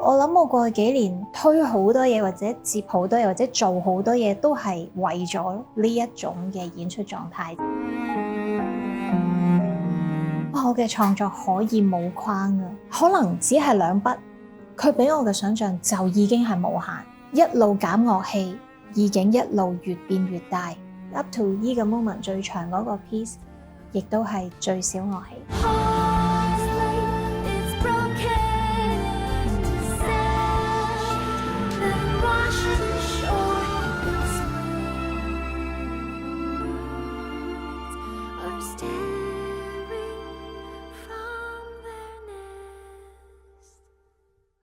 我諗我過去幾年推好多嘢，或者接好多嘢，或者做好多嘢，都係為咗呢一種嘅演出狀態。我嘅創作可以冇框㗎，可能只係2筆，佢俾我嘅想像就已經係無限。一路減樂器，意境一路越變越大。Up to 呢個 moment 最長嗰個 piece，亦都係最少樂器。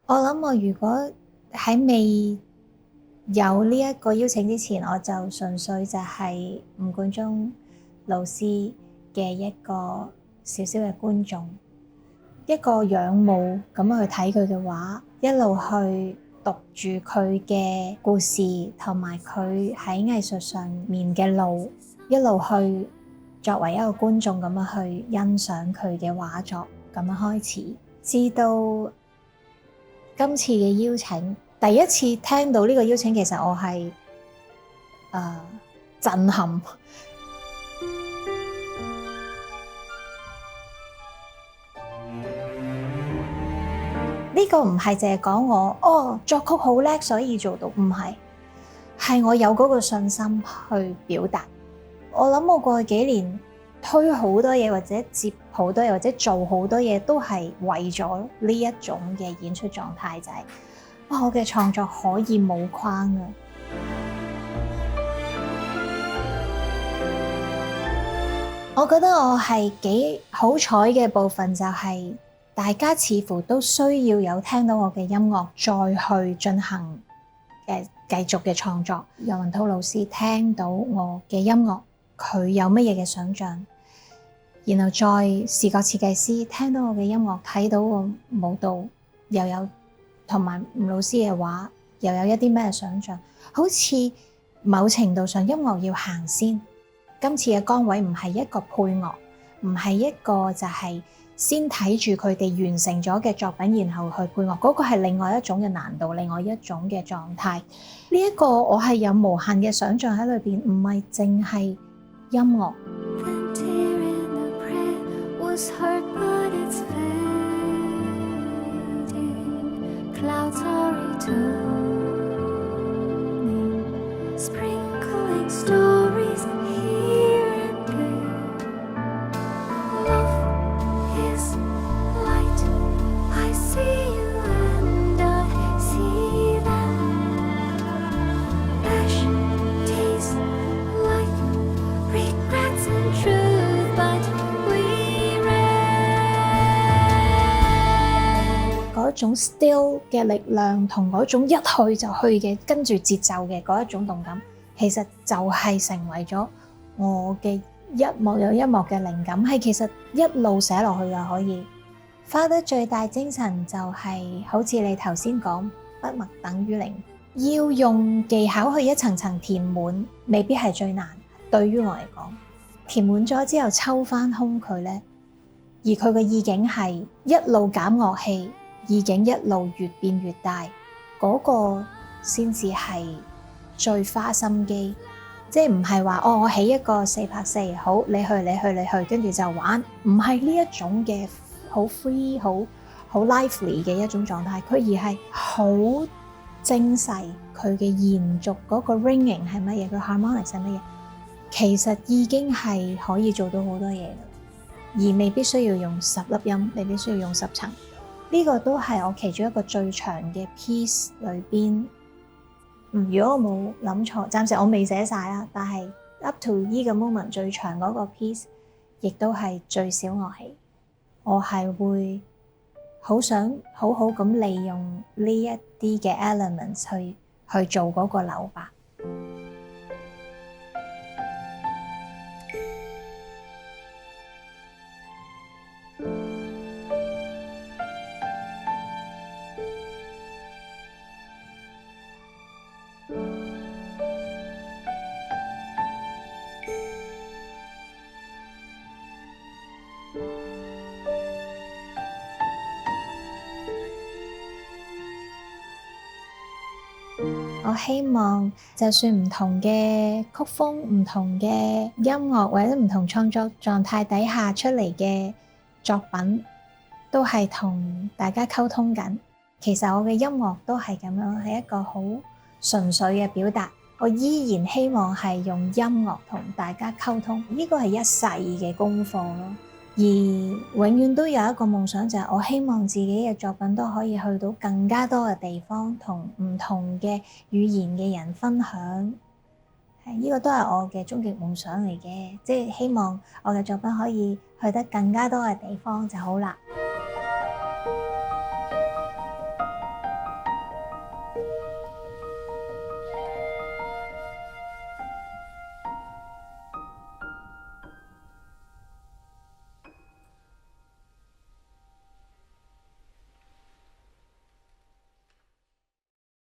我諗我如果喺未有呢一個邀請之前，我就純粹就係吳冠中老師嘅一個小小嘅觀眾，一個仰慕咁樣去睇佢嘅畫，一路去讀住佢嘅故事，同埋佢喺藝術上面嘅路，一路去作為一個觀眾咁樣去欣賞佢嘅畫作，咁樣開始，至到今次嘅邀請，第一次聽到呢個邀請，其實我係震撼。呢個唔係淨係講我作曲好叻，所以做到，唔係，係我有嗰個信心去表達。我諗我過去幾年推好多嘢，或者接好多嘢，或者做好多嘢，都係為咗呢一種嘅演出狀態，就係我嘅創作可以冇框㗎。我覺得我係幾好彩嘅部分就係大家似乎都需要有聽到我嘅音樂再去進行繼續嘅創作。楊文濤老師聽到我嘅音樂，佢有乜嘢嘅想像，然後再視覺設計師聽到我嘅音樂，睇到個舞蹈，又有同埋吳老師嘅畫，又有一啲咩想像，好似某程度上音樂要行先。今次嘅崗位唔係一個配樂，唔係一個就係先睇住佢哋完成咗嘅作品，然後去配樂，嗰個係另外一種嘅難度，另外一種嘅狀態。呢一個我係有無限嘅想像喺裏邊，唔係淨係音樂。嗰種 still 嘅力量同嗰種一去就去嘅跟住節奏嘅嗰一種動感，其實就係成為咗我嘅一幕又一幕嘅靈感，係其實一路寫落去嘅。可以花得最大精神就係好似你頭先講，筆墨等於零，要用技巧去一層層填滿，未必係最難。對於我嚟講，填滿咗之後抽翻空佢呢，而佢嘅意境係一路減樂器，意境一路越變越大，嗰個先至係最花心機，即係唔係話我起一個4拍4，好你去，跟住就玩，唔係呢一種嘅好 free 好 lively 嘅一種狀態，佢而係好精細，佢嘅延續嗰個 ringing 係乜嘢，佢 harmonics 係乜嘢，其實已經係可以做到好多嘢，而未必需要用10粒音，未必需要用10層。呢個都係我其中一個最長嘅 piece 裏邊。如果我冇諗錯，暫時我未寫晒啦，但係 up to 呢個 moment 最長嗰個 piece，亦都係最少樂器。我係會好想好好咁利用呢一啲嘅 elements 去做嗰個留白。我希望就算唔同嘅曲風、唔同嘅音樂或者唔同創作狀態底下出嚟嘅作品，都係同大家溝通緊。其實我嘅音樂都係咁樣，係一個好純粹嘅表達。我依然希望係用音樂同大家溝通，呢個係一世嘅功課咯。而永遠都有一個夢想，就係我希望自己嘅作品都可以去到更加多嘅地方，同唔同嘅語言嘅人分享。呢個都係我嘅終極夢想嚟嘅，即係希望我嘅作品可以去得更加多嘅地方就好啦。